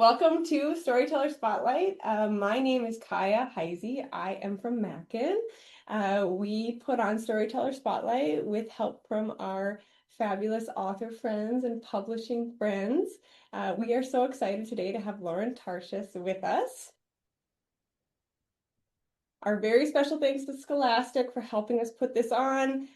Welcome to Storyteller Spotlight. My name is Kaya Heisey. I am from Mackin. We put on Storyteller Spotlight with help from our fabulous author friends and publishing friends. We are so excited today to have Lauren Tarshis with us. Our very special thanks to Scholastic for helping us put this on.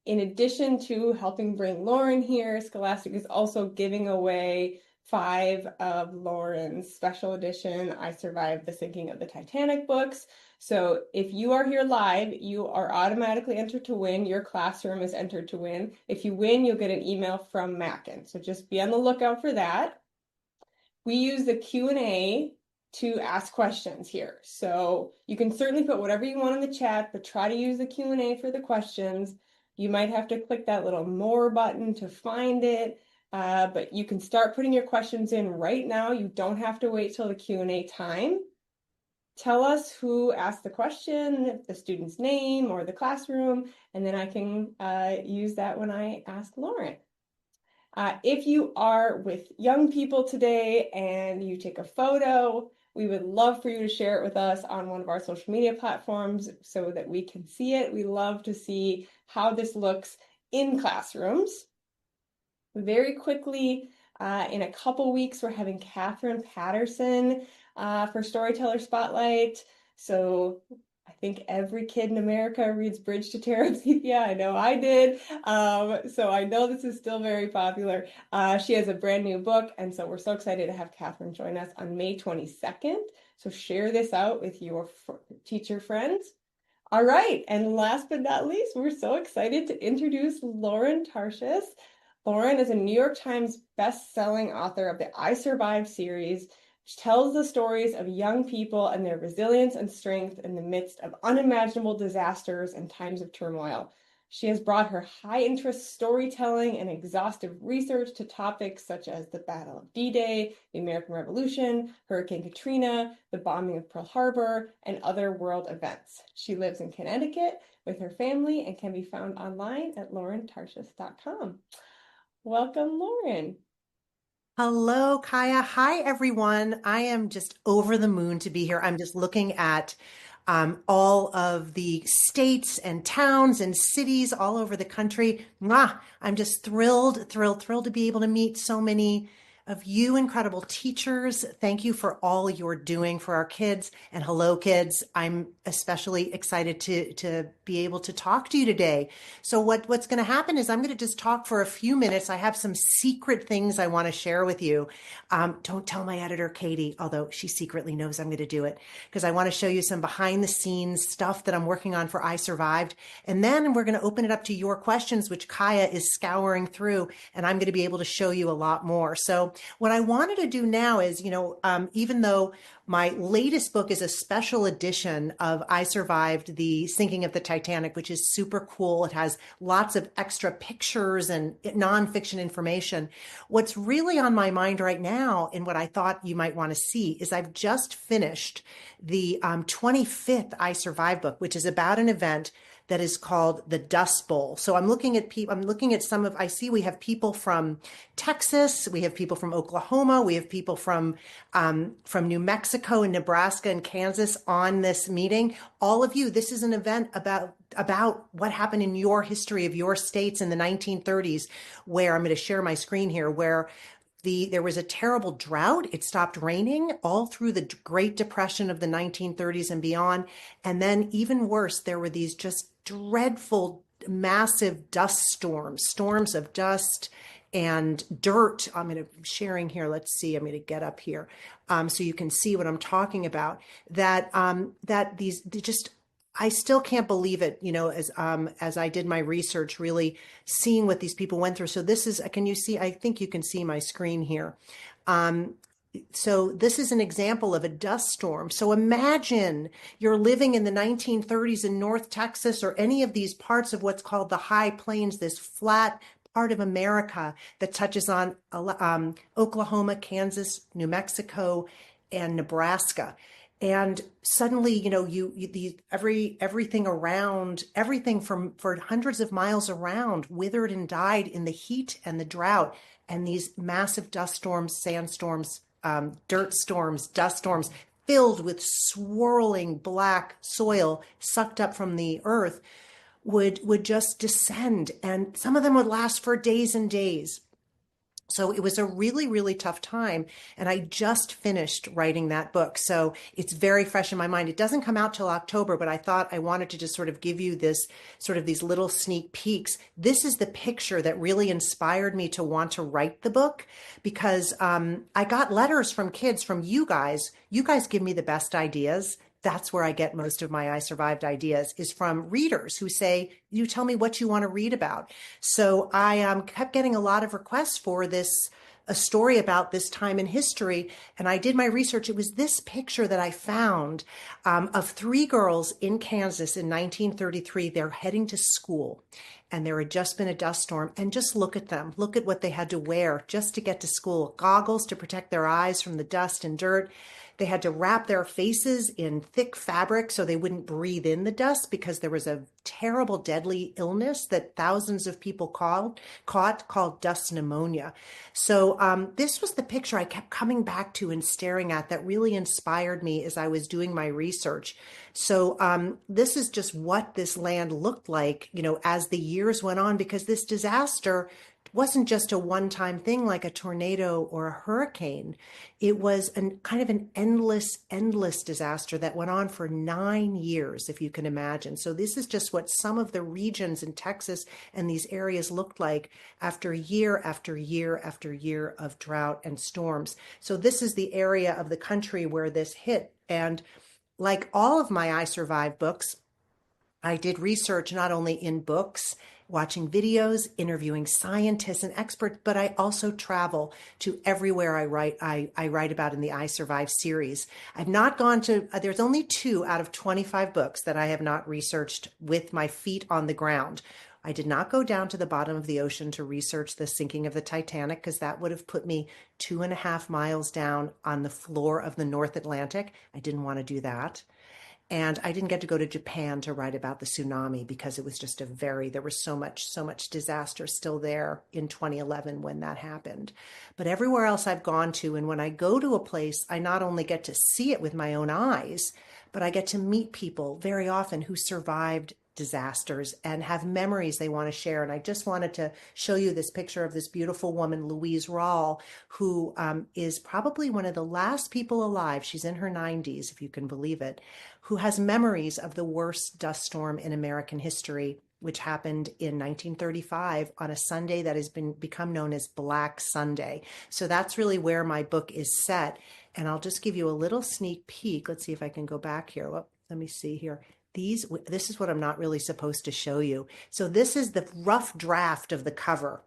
In addition to helping bring Lauren here, Scholastic is also giving away 5 of Lauren's special edition I Survived the Sinking of the Titanic books. So if you are here live, you are automatically entered to win. Your classroom is entered to win. If you win, you'll get an email from Mackin. So just be on the lookout for that. We use the Q&A to ask questions here. So you can certainly put whatever you want in the chat, but try to use the Q&A for the questions. You might have to click that little more button to find it, but you can start putting your questions in right now. You don't have to wait till the Q&A time. Tell us who asked the question, the student's name or the classroom, and then I can use that when I ask Lauren. If you are with young people today and you take a photo, we would love for you to share it with us on one of our social media platforms so that we can see it. We love to see how this looks in classrooms. Very quickly, in a couple weeks, we're having Catherine Patterson for Storyteller Spotlight. So I think every kid in America reads Bridge to Terabithia. I know I did. So I know this is still very popular. She has a brand new book, and so we're so excited to have Catherine join us on May 22nd. So share this out with your teacher friends. All right, and last but not least, we're so excited to introduce Lauren Tarshis. Lauren is a New York Times best-selling author of the I Survived series, which tells the stories of young people and their resilience and strength in the midst of unimaginable disasters and times of turmoil. She has brought her high-interest storytelling and exhaustive research to topics such as the Battle of D-Day, the American Revolution, Hurricane Katrina, the bombing of Pearl Harbor, and other world events. She lives in Connecticut with her family and can be found online at laurentarshis.com. Welcome, Lauren. Hello, Kaya. Hi, everyone. I am just over the moon to be here. I'm just looking at all of the states and towns and cities all over the country. Mwah! I'm just thrilled to be able to meet so many of you incredible teachers. Thank you for all you're doing for our kids. And hello, kids. I'm especially excited to be able to talk to you today. So what's going to happen is I'm going to just talk for a few minutes. I have some secret things I want to share with you. Don't tell my editor, Katie, although she secretly knows I'm going to do it, because I want to show you some behind the scenes stuff that I'm working on for I Survived. And then we're going to open it up to your questions, which Kaya is scouring through, and I'm going to be able to show you a lot more. So what I wanted to do now is, even though my latest book is a special edition of I Survived the Sinking of the Titanic, which is super cool. It has lots of extra pictures and nonfiction information. What's really on my mind right now, and what I thought you might want to see, is I've just finished the 25th I Survived book, which is about an event that is called the Dust Bowl. So I'm looking at people, I see we have people from Texas, we have people from Oklahoma, we have people from New Mexico and Nebraska and Kansas on this meeting. All of you, this is an event about what happened in your history of your states in the 1930s, where I'm going to share my screen here, where there was a terrible drought. It stopped raining all through the Great Depression of the 1930s and beyond. And then even worse, there were these just dreadful, massive dust storms of dust and dirt. I'm sharing here. Let's see. I'm going to get up here so you can see what I'm talking about. I still can't believe it, as I did my research, really seeing what these people went through. So this is, can you see, I think you can see my screen here. So this is an example of a dust storm. So imagine you're living in the 1930s in North Texas or any of these parts of what's called the High Plains, this flat part of America that touches on Oklahoma, Kansas, New Mexico, and Nebraska. And suddenly, everything for hundreds of miles around withered and died in the heat and the drought, and these massive dust storms, sandstorms dirt storms, dust storms, filled with swirling black soil sucked up from the earth, would just descend, and some of them would last for days and days. So it was a really, really tough time. And I just finished writing that book. So it's very fresh in my mind. It doesn't come out till October, but I thought I wanted to just sort of give you this sort of these little sneak peeks. This is the picture that really inspired me to want to write the book because I got letters from kids, from you guys. You guys give me the best ideas. That's where I get most of my I Survived ideas, is from readers who say, you tell me what you want to read about. So I kept getting a lot of requests for a story about this time in history. And I did my research. It was this picture that I found of three girls in Kansas in 1933. They're heading to school and there had just been a dust storm. And just look at them. Look at what they had to wear just to get to school. Goggles to protect their eyes from the dust and dirt. They had to wrap their faces in thick fabric so they wouldn't breathe in the dust because there was a terrible, deadly illness that thousands of people caught called dust pneumonia. So this was the picture I kept coming back to and staring at that really inspired me as I was doing my research. So this is just what this land looked like, as the years went on, because this disaster wasn't just a one-time thing like a tornado or a hurricane. It was kind of an endless disaster that went on for 9 years, if you can imagine. So this is just what some of the regions in Texas and these areas looked like after year after year after year of drought and storms. So this is the area of the country where this hit. And like all of my I Survived books, I did research not only in books, watching videos, interviewing scientists and experts, but I also travel to everywhere I write. I write about in the I Survive series. I've not gone to, there's only 2 out of 25 books that I have not researched with my feet on the ground. I did not go down to the bottom of the ocean to research the sinking of the Titanic because that would have put me 2.5 miles down on the floor of the North Atlantic. I didn't want to do that. And I didn't get to go to Japan to write about the tsunami because it was just there was so much disaster still there in 2011 when that happened. But everywhere else I've gone to, and when I go to a place, I not only get to see it with my own eyes, but I get to meet people very often who survived disasters and have memories they want to share. And I just wanted to show you this picture of this beautiful woman, Louise Rawl, who is probably one of the last people alive. She's in her 90s, if you can believe it, who has memories of the worst dust storm in American history, which happened in 1935 on a Sunday that has become known as Black Sunday. So that's really where my book is set. And I'll just give you a little sneak peek. Let's see if I can go back here. Well, let me see here. This is what I'm not really supposed to show you. So this is the rough draft of the cover.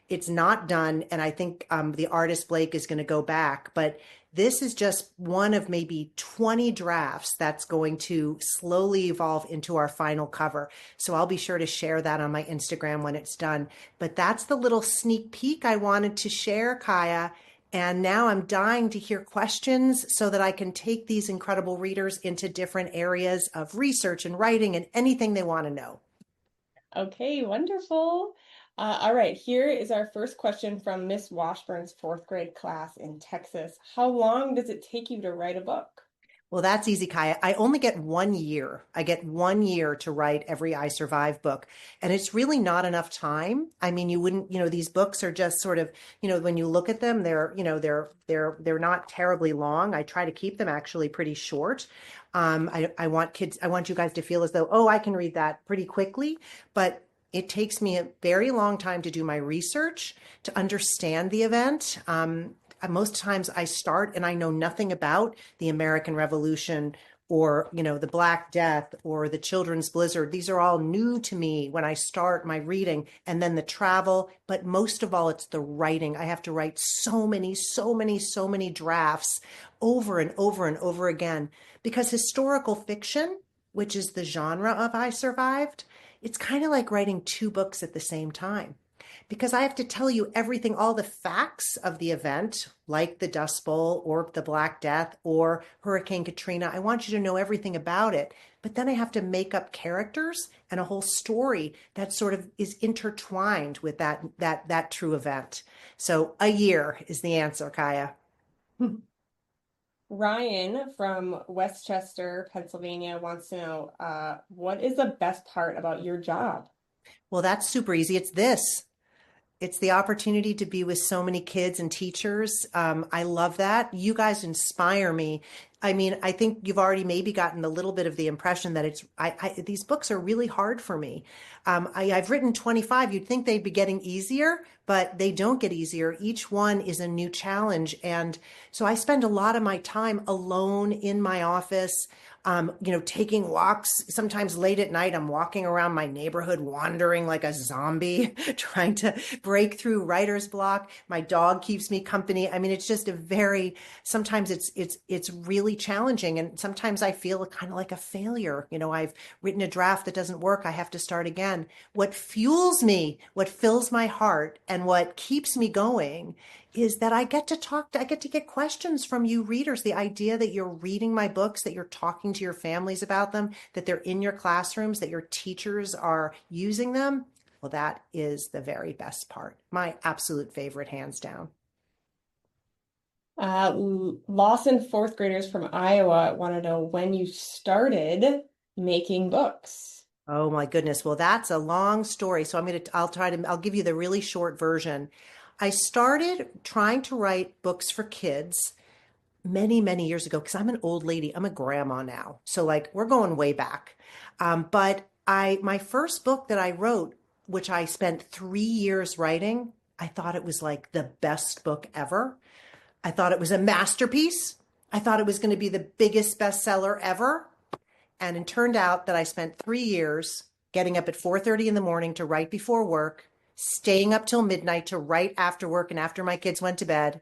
It's not done, and I think the artist Blake is going to go back, but this is just one of maybe 20 drafts that's going to slowly evolve into our final cover. So I'll be sure to share that on my Instagram when it's done. But that's the little sneak peek I wanted to share, Kaya. And now I'm dying to hear questions so that I can take these incredible readers into different areas of research and writing and anything they want to know. Okay, wonderful. All right, here is our first question from Miss Washburn's 4th grade class in Texas. How long does it take you to write a book? Well, that's easy, Kaya. I only get 1 year. I get 1 year to write every I Survive book. And it's really not enough time. I mean, you wouldn't, these books are just sort of, when you look at them, they're not terribly long. I try to keep them actually pretty short. I want you guys to feel as though, oh, I can read that pretty quickly. But it takes me a very long time to do my research, to understand the event. Most times I start and I know nothing about the American Revolution or, the Black Death or the Children's Blizzard. These are all new to me when I start my reading, and then the travel. But most of all, it's the writing. I have to write so many drafts over and over and over again, because historical fiction, which is the genre of I Survived, it's kind of like writing 2 books at the same time. Because I have to tell you everything, all the facts of the event, like the Dust Bowl or the Black Death or Hurricane Katrina. I want you to know everything about it. But then I have to make up characters and a whole story that sort of is intertwined with that true event. So a year is the answer, Kaya. Ryan from Westchester, Pennsylvania wants to know, what is the best part about your job? Well, that's super easy. It's this. It's the opportunity to be with so many kids and teachers. I love that. You guys inspire me. I mean, I think you've already maybe gotten a little bit of the impression that these books are really hard for me. I've written 25. You'd think they'd be getting easier, but they don't get easier. Each one is a new challenge. And so I spend a lot of my time alone in my office. Taking walks. Sometimes late at night, I'm walking around my neighborhood, wandering like a zombie, trying to break through writer's block. My dog keeps me company. I mean, it's just sometimes it's really challenging. And sometimes I feel kind of like a failure. I've written a draft that doesn't work. I have to start again. What fuels me, what fills my heart, and what keeps me going is that I get to get questions from you readers. The idea that you're reading my books, that you're talking to your families about them, that they're in your classrooms, that your teachers are using them. Well, that is the very best part. My absolute favorite, hands down. Lawson fourth graders from Iowa want to know when you started making books. Oh my goodness. Well, that's a long story. So I'll give you the really short version. I started trying to write books for kids many, many years ago because I'm an old lady. I'm a grandma now. So like we're going way back. But my first book that I wrote, which I spent 3 years writing, I thought it was like the best book ever. I thought it was a masterpiece. I thought it was going to be the biggest bestseller ever. And it turned out that I spent 3 years getting up at 4:30 in the morning to write before work, staying up till midnight to write after work and after my kids went to bed.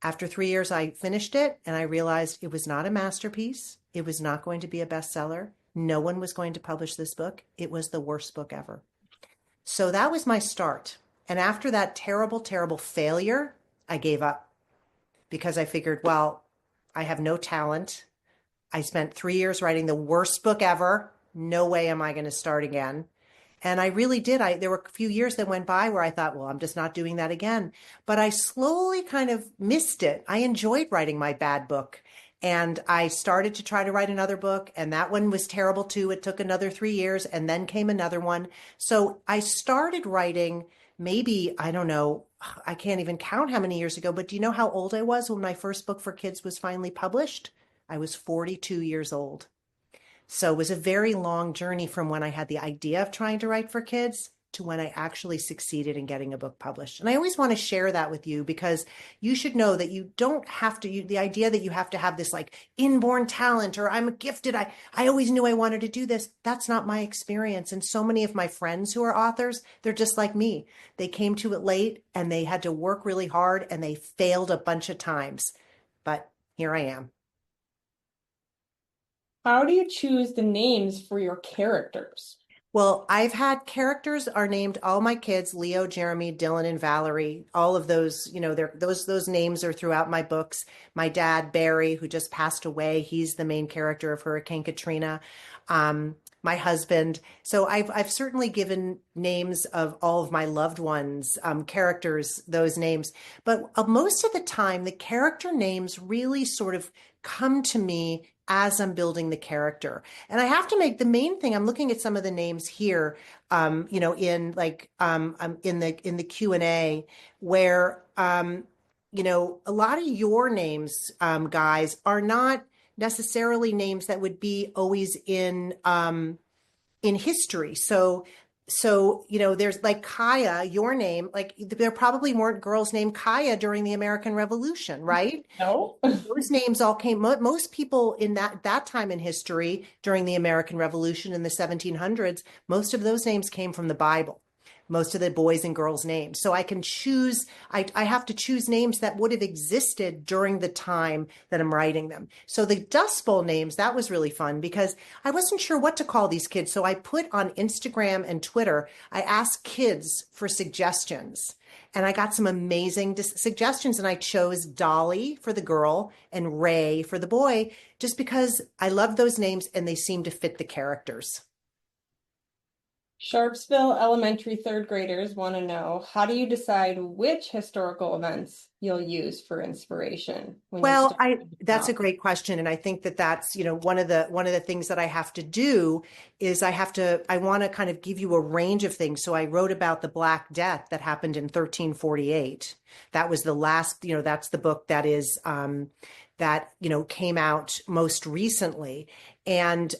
After 3 years, I finished it and I realized it was not a masterpiece. It was not going to be a bestseller. No one was going to publish this book. It was the worst book ever. So that was my start. And after that terrible, terrible failure, I gave up because I figured, well, I have no talent. I spent 3 years writing the worst book ever. No way am I going to start again. And I really did. There were a few years that went by where I thought, well, I'm just not doing that again. But I slowly kind of missed it. I enjoyed writing my bad book. And I started to try to write another book, and that one was terrible too. It took another 3 years, and then came another one. So I started writing maybe, I don't know, I can't even count how many years ago, but do you know how old I was when my first book for kids was finally published? I was 42 years old. So it was a very long journey from when I had the idea of trying to write for kids to when I actually succeeded in getting a book published. And I always want to share that with you because you should know that you don't have to, the idea that you have to have this like inborn talent or I'm gifted. I always knew I wanted to do this. That's not my experience. And so many of my friends who are authors, they're just like me. They came to it late and they had to work really hard and they failed a bunch of times. But here I am. How do you choose the names for your characters? Well, I've had characters are named all my kids, Leo, Jeremy, Dylan, and Valerie. All of those, those names are throughout my books. My dad, Barry, who just passed away, he's the main character of Hurricane Katrina. My husband. So I've certainly given names of all of my loved ones, characters, those names. But most of the time, the character names really sort of come to me as I'm building the character. And I have to make the main thing, I'm looking at some of the names here, in the Q&A where, a lot of your names, guys, are not necessarily names that would be always in history. So there's like Kaya, your name, like there probably weren't girls named Kaya during the American Revolution, right? No. Those names all came, most people in that time in history during the American Revolution in the 1700s, most of those names came from the Bible, most of the boys and girls names. So I can choose, I have to choose names that would have existed during the time that I'm writing them. So the Dust Bowl names, that was really fun because I wasn't sure what to call these kids. So I put on Instagram and Twitter, I asked kids for suggestions. And I got some amazing suggestions, and I chose Dolly for the girl and Ray for the boy, just because I love those names and they seem to fit the characters. Sharpsville Elementary third graders want to know, how do you decide which historical events you'll use for inspiration when you Well, start I to that's a out? great question, and I think that that's, one of the things that I have to do is I want to kind of give you a range of things. So I wrote about the Black Death that happened in 1348. That was the last, that's the book that is that, came out most recently. And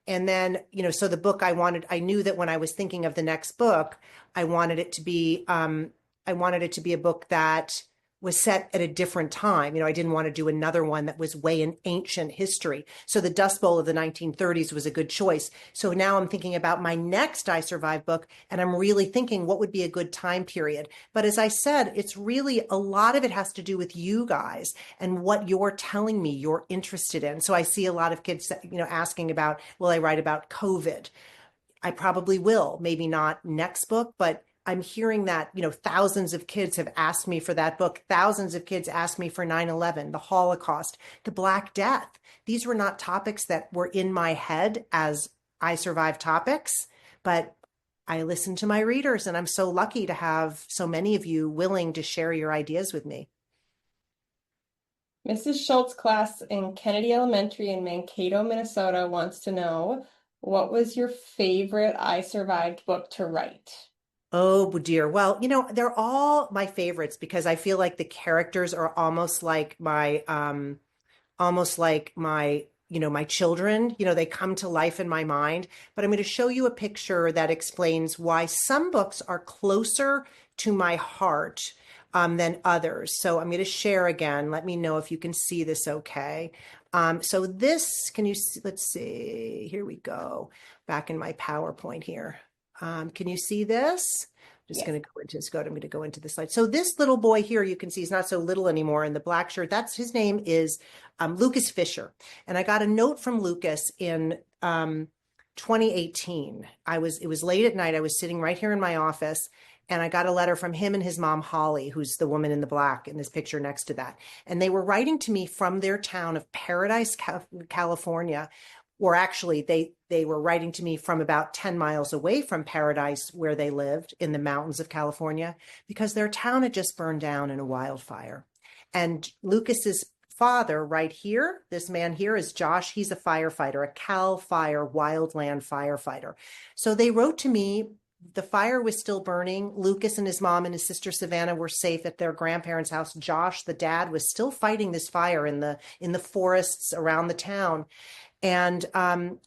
then, so the book I knew that when I was thinking of the next book, I wanted it to be I wanted it to be a book that was set at a different time. I didn't want to do another one that was way in ancient history. So the Dust Bowl of the 1930s was a good choice. So now I'm thinking about my next I Survive book, and I'm really thinking what would be a good time period. But as I said, it's really a lot of it has to do with you guys and what you're telling me you're interested in. So I see a lot of kids, asking about, will I write about COVID? I probably will, maybe not next book, but I'm hearing that, thousands of kids have asked me for that book. Thousands of kids asked me for 9/11, the Holocaust, the Black Death. These were not topics that were in my head as I Survive topics, but I listen to my readers, and I'm so lucky to have so many of you willing to share your ideas with me. Mrs. Schultz class in Kennedy Elementary in Mankato, Minnesota wants to know, what was your favorite I Survived book to write? Oh dear. Well, they're all my favorites because I feel like the characters are almost like my my children. They come to life in my mind. But I'm going to show you a picture that explains why some books are closer to my heart than others. So I'm going to share again. Let me know if you can see this okay. So this, can you see, let's see, here we go, back in my PowerPoint here. Can you see this? Just Yes. going to go into I'm going to go into the slide. So this little boy here, you can see he's not so little anymore in the black shirt. That's his name is Lucas Fisher. And I got a note from Lucas in 2018. It was late at night. I was sitting right here in my office, and I got a letter from him and his mom, Holly, who's the woman in the black in this picture next to that. And they were writing to me from their town of Paradise, California, or actually they were writing to me from about 10 miles away from Paradise, where they lived in the mountains of California, because their town had just burned down in a wildfire. And Lucas's father, right here, this man here is Josh. He's a firefighter, a Cal Fire wildland firefighter. So they wrote to me. The fire was still burning. Lucas and his mom and his sister Savannah were safe at their grandparents' house. Josh, the dad, was still fighting this fire in the forests around the town. And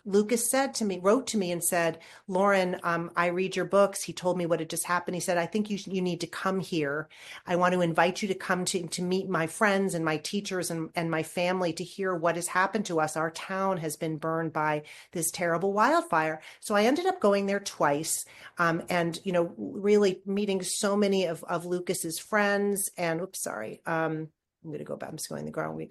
Lucas wrote to me and said, Lauren, I read your books. He told me what had just happened. He said, I think you need to come here. I want to invite you to come to meet my friends and my teachers and my family to hear what has happened to us. Our town has been burned by this terrible wildfire. So I ended up going there twice, and, really meeting so many of Lucas's friends. And, oops, sorry. I'm going to go back. I'm just going the wrong way.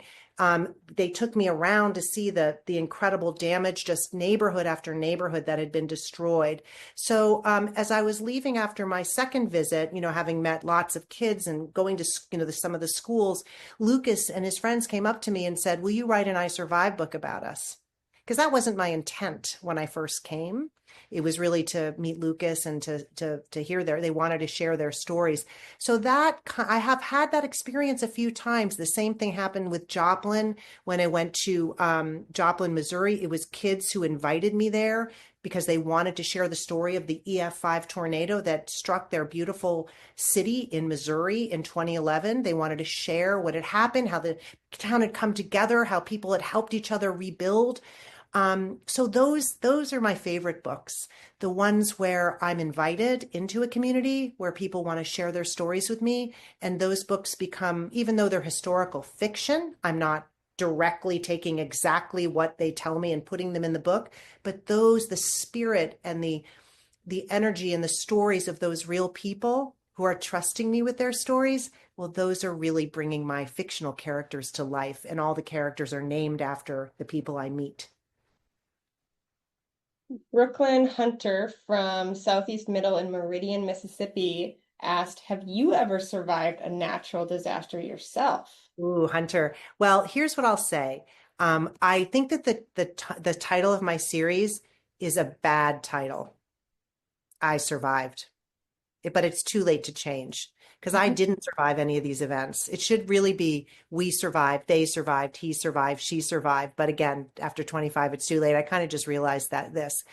They took me around to see the incredible damage, just neighborhood after neighborhood that had been destroyed. So as I was leaving after my second visit, having met lots of kids and going to some of the schools, Lucas and his friends came up to me and said, "Will you write an I Survive book about us?" Because that wasn't my intent when I first came. It was really to meet Lucas and to hear they wanted to share their stories. So that I have had that experience a few times. The same thing happened with Joplin when I went to Joplin, Missouri. It was kids who invited me there because they wanted to share the story of the EF5 tornado that struck their beautiful city in Missouri in 2011. They wanted to share what had happened, how the town had come together, how people had helped each other rebuild. So those are my favorite books, the ones where I'm invited into a community where people want to share their stories with me. And those books become, even though they're historical fiction, I'm not directly taking exactly what they tell me and putting them in the book, but the spirit and the energy and the stories of those real people who are trusting me with their stories, well, those are really bringing my fictional characters to life. And all the characters are named after the people I meet. Brooklyn Hunter from Southeast Middle and Meridian, Mississippi asked, have you ever survived a natural disaster yourself? Ooh, Hunter. Well, here's what I'll say. I think that the title of my series is a bad title. I survived. But it's too late to change because I didn't survive any of these events. It should really be we survived, they survived, he survived, she survived. But again, after 25, it's too late. I kind of just realized that this.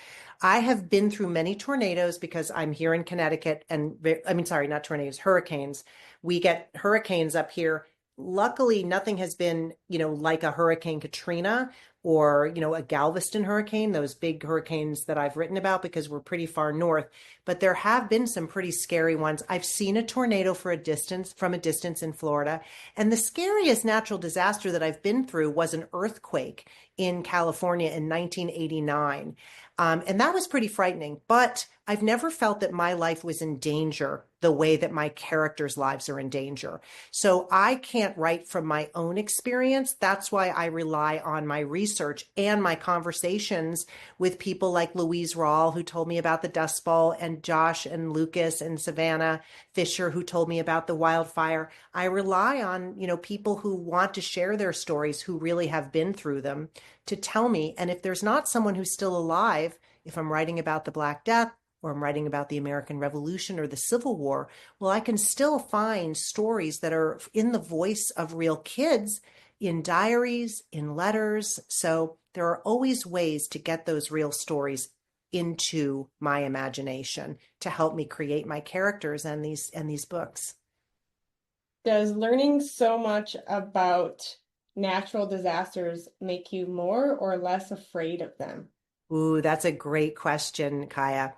I have been through many tornadoes because I'm here in Connecticut and I mean, sorry, not tornadoes, hurricanes. We get hurricanes up here. Luckily, nothing has been, like a Hurricane Katrina or, a Galveston hurricane, those big hurricanes that I've written about because we're pretty far north. But there have been some pretty scary ones. I've seen a tornado from a distance in Florida. And the scariest natural disaster that I've been through was an earthquake in California in 1989. And that was pretty frightening, but I've never felt that my life was in danger the way that my characters' lives are in danger. So I can't write from my own experience. That's why I rely on my research and my conversations with people like Louise Rawl, who told me about the Dust Bowl, and Josh and Lucas and Savannah Fisher, who told me about the wildfire. I rely on, people who want to share their stories, who really have been through them, to tell me. And if there's not someone who's still alive, if I'm writing about the Black Death, or I'm writing about the American Revolution or the Civil War, well, I can still find stories that are in the voice of real kids in diaries, in letters. So there are always ways to get those real stories into my imagination to help me create my characters and these books. Does learning so much about natural disasters make you more or less afraid of them? Ooh, that's a great question, Kaya.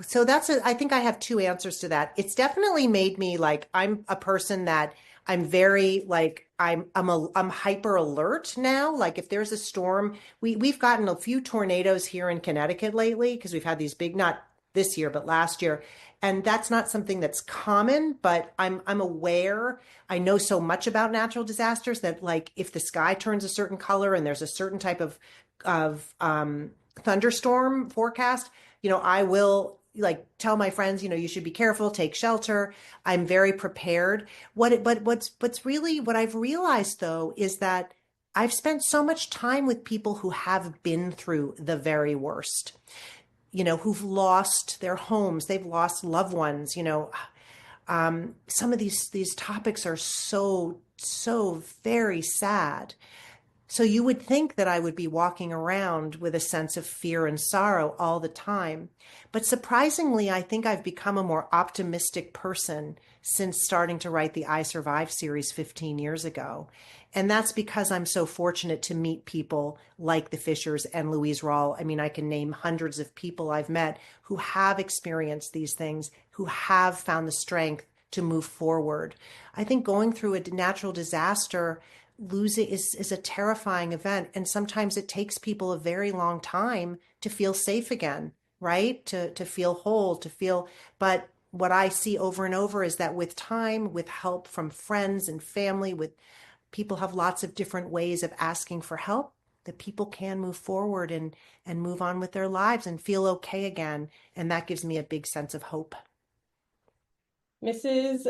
So I think I have two answers to that. It's definitely made me like, I'm a person that I'm very like, I'm hyper alert now. Like if there's a storm, we've gotten a few tornadoes here in Connecticut lately because we've had these big, not this year, but last year. And that's not something that's common, but I'm aware. I know so much about natural disasters that like if the sky turns a certain color and there's a certain type of thunderstorm forecast, I will like tell my friends, you should be careful, take shelter. I'm very prepared. But what's really what I've realized though is that I've spent so much time with people who have been through the very worst, who've lost their homes, they've lost loved ones, some of these topics are so very sad. So you would think that I would be walking around with a sense of fear and sorrow all the time. But surprisingly, I think I've become a more optimistic person since starting to write the I Survive series 15 years ago. And that's because I'm so fortunate to meet people like the Fishers and Louise Rawl. I mean, I can name hundreds of people I've met who have experienced these things, who have found the strength to move forward. I think going through a natural disaster losing is a terrifying event. And sometimes it takes people a very long time to feel safe again, right? To feel whole, but what I see over and over is that with time, with help from friends and family, with people have lots of different ways of asking for help, that people can move forward and move on with their lives and feel okay again. And that gives me a big sense of hope. Mrs.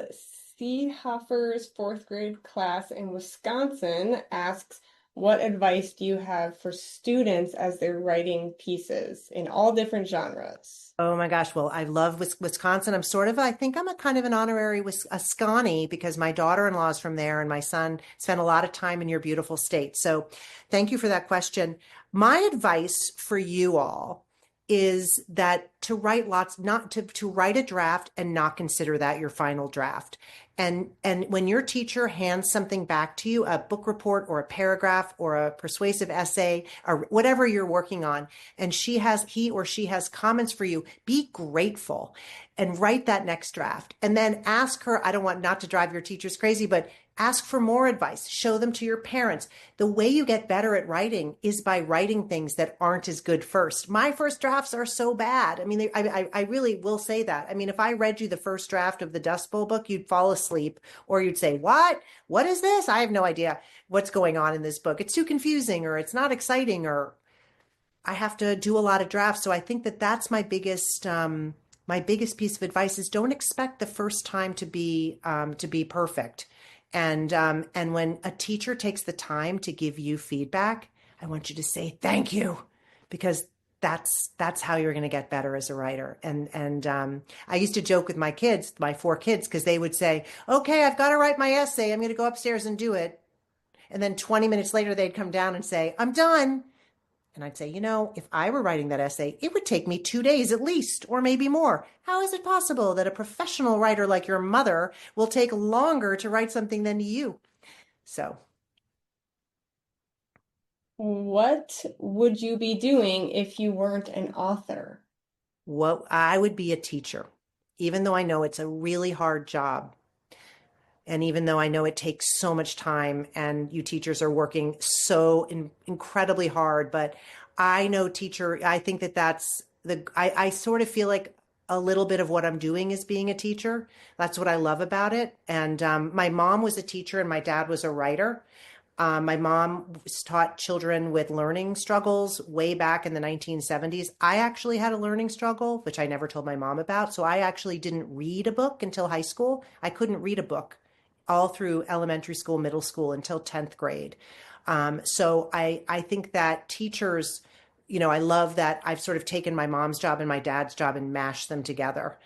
Seehofer's fourth grade class in Wisconsin asks, what advice do you have for students as they're writing pieces in all different genres? Oh my gosh. Well, I love Wisconsin. I think I'm a kind of an honorary Wisconsin because my daughter-in-law is from there and my son spent a lot of time in your beautiful state. So thank you for that question. My advice for you all is that to write lots, not to write a draft and not consider that your final draft. And when your teacher hands something back to you, a book report or a paragraph or a persuasive essay or whatever you're working on, and he or she has comments for you, be grateful and write that next draft. And then ask her, I don't want not to drive your teachers crazy, but ask for more advice. Show them to your parents. The way you get better at writing is by writing things that aren't as good first. My first drafts are so bad. I mean, I really will say that. I mean, if I read you the first draft of the Dust Bowl book, you'd fall asleep or you'd say, what? What is this? I have no idea what's going on in this book. It's too confusing or it's not exciting or I have to do a lot of drafts. So I think that that's my biggest piece of advice is don't expect the first time to be perfect. And when a teacher takes the time to give you feedback, I want you to say thank you because that's how you're going to get better as a writer. And I used to joke with my kids, my four kids, because they would say, "Okay, I've got to write my essay. I'm going to go upstairs and do it." And then 20 minutes later, they'd come down and say, "I'm done." And I'd say, if I were writing that essay, it would take me 2 days at least, or maybe more. How is it possible that a professional writer like your mother will take longer to write something than you? So, What would you be doing if you weren't an author? what I would be a teacher, even though I know it's a really hard job. And even though I know it takes so much time and you teachers are working so incredibly hard, but I think that I sort of feel like a little bit of what I'm doing is being a teacher. That's what I love about it. And my mom was a teacher and my dad was a writer. My mom taught children with learning struggles way back in the 1970s. I actually had a learning struggle, which I never told my mom about. So I actually didn't read a book until high school. I couldn't read a book all through elementary school, middle school until 10th grade. So I think that teachers, I love that I've sort of taken my mom's job and my dad's job and mashed them together,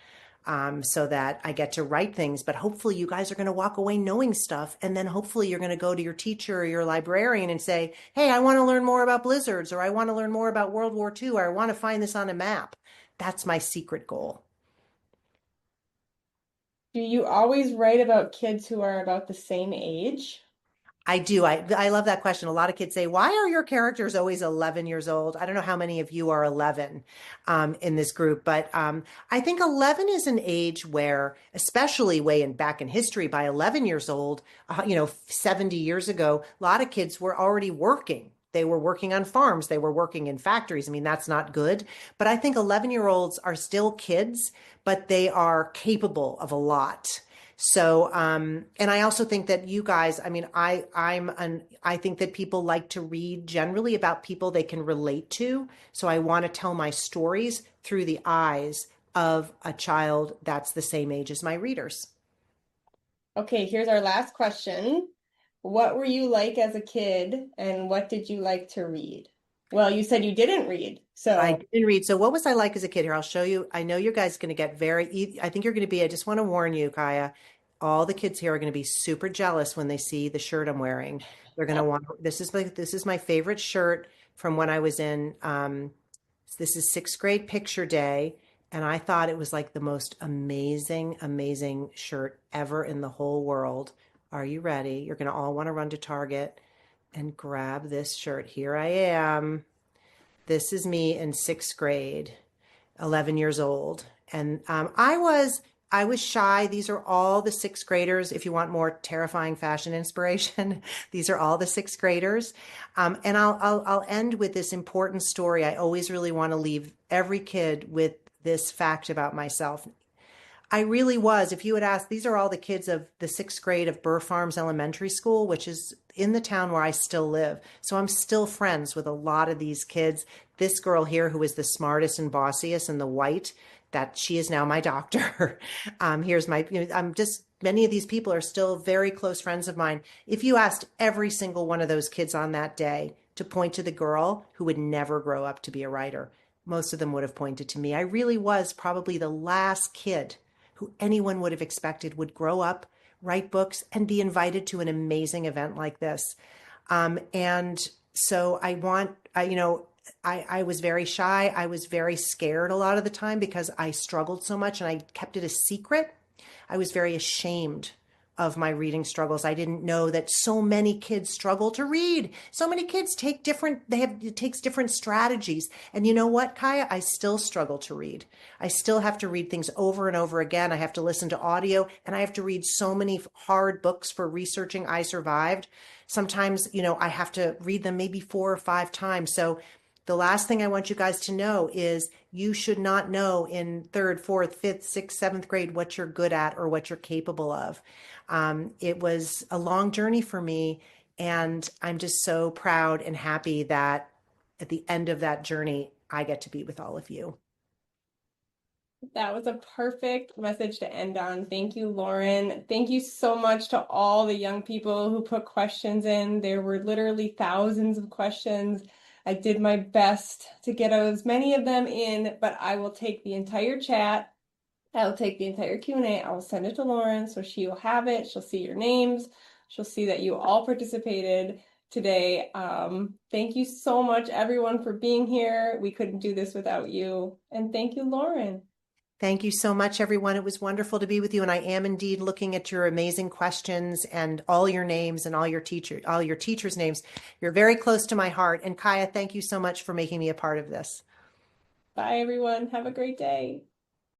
so that I get to write things. But hopefully, you guys are going to walk away knowing stuff. And then hopefully, you're going to go to your teacher or your librarian and say, "Hey, I want to learn more about blizzards, or I want to learn more about World War II, or I want to find this on a map." That's my secret goal. Do you always write about kids who are about the same age? I do. I love that question. A lot of kids say, "Why are your characters always 11 years old?" I don't know how many of you are 11 in this group, but I think 11 is an age where, especially back in history, by 11 years old, 70 years ago, a lot of kids were already working. They were working on farms. They were working in factories. I mean, that's not good. But I think 11-year-olds are still kids, but they are capable of a lot. So, and I also think that you guys, I mean, I think that people like to read generally about people they can relate to. So I want to tell my stories through the eyes of a child that's the same age as my readers. Okay, here's our last question. What were you like as a kid, and what did you like to read? Well, you said you didn't read, I so didn't read. So what was I like as a kid here? I'll show you. I know you guys going to get I think you're going to be, I just want to warn you, Kaya, all the kids here are going to be super jealous when they see the shirt I'm wearing. They're going to want, this is my favorite shirt from when I was in, this is sixth grade picture day. And I thought it was like the most amazing, amazing shirt ever in the whole world. Are you ready? You're going to all want to run to Target and grab this shirt. Here I am. This is me in sixth grade, 11 years old. And I was shy. These are all the sixth graders. If you want more terrifying fashion inspiration, these are all the sixth graders. And I'll end with this important story. I always really want to leave every kid with this fact about myself. I really was. If you had asked, these are all the kids of the sixth grade of Burr Farms Elementary School, which is in the town where I still live. So I'm still friends with a lot of these kids. This girl here, who is the smartest and bossiest and the white, that she is now my doctor. Here's my, I'm just, many of these people are still very close friends of mine. If you asked every single one of those kids on that day to point to the girl who would never grow up to be a writer, most of them would have pointed to me. I really was probably the last kid who anyone would have expected would grow up, write books, and be invited to an amazing event like this. And so I was very shy. I was very scared a lot of the time because I struggled so much and I kept it a secret. I was very ashamed of my reading struggles. I didn't know that so many kids struggle to read. So many kids it takes different strategies. And you know what, Kaya? I still struggle to read. I still have to read things over and over again. I have to listen to audio and I have to read so many hard books for researching I Survived. Sometimes, I have to read them maybe 4 or 5 times. So the last thing I want you guys to know is you should not know in third, fourth, fifth, sixth, seventh grade what you're good at or what you're capable of. It was a long journey for me, and I'm just so proud and happy that at the end of that journey, I get to be with all of you. that was a perfect message to end on. Thank you, Lauren. Thank you so much to all the young people who put questions in. There were literally thousands of questions. I did my best to get as many of them in, but I will take the entire chat. I will take the entire Q&A. I will send it to Lauren so she will have it. She'll see your names. She'll see that you all participated today. Thank you so much, everyone, for being here. We couldn't do this without you. And thank you, Lauren. Thank you so much, everyone. It was wonderful to be with you. And I am indeed looking at your amazing questions and all your names and all your teachers' names. You're very close to my heart. And Kaya, thank you so much for making me a part of this. Bye, everyone. Have a great day.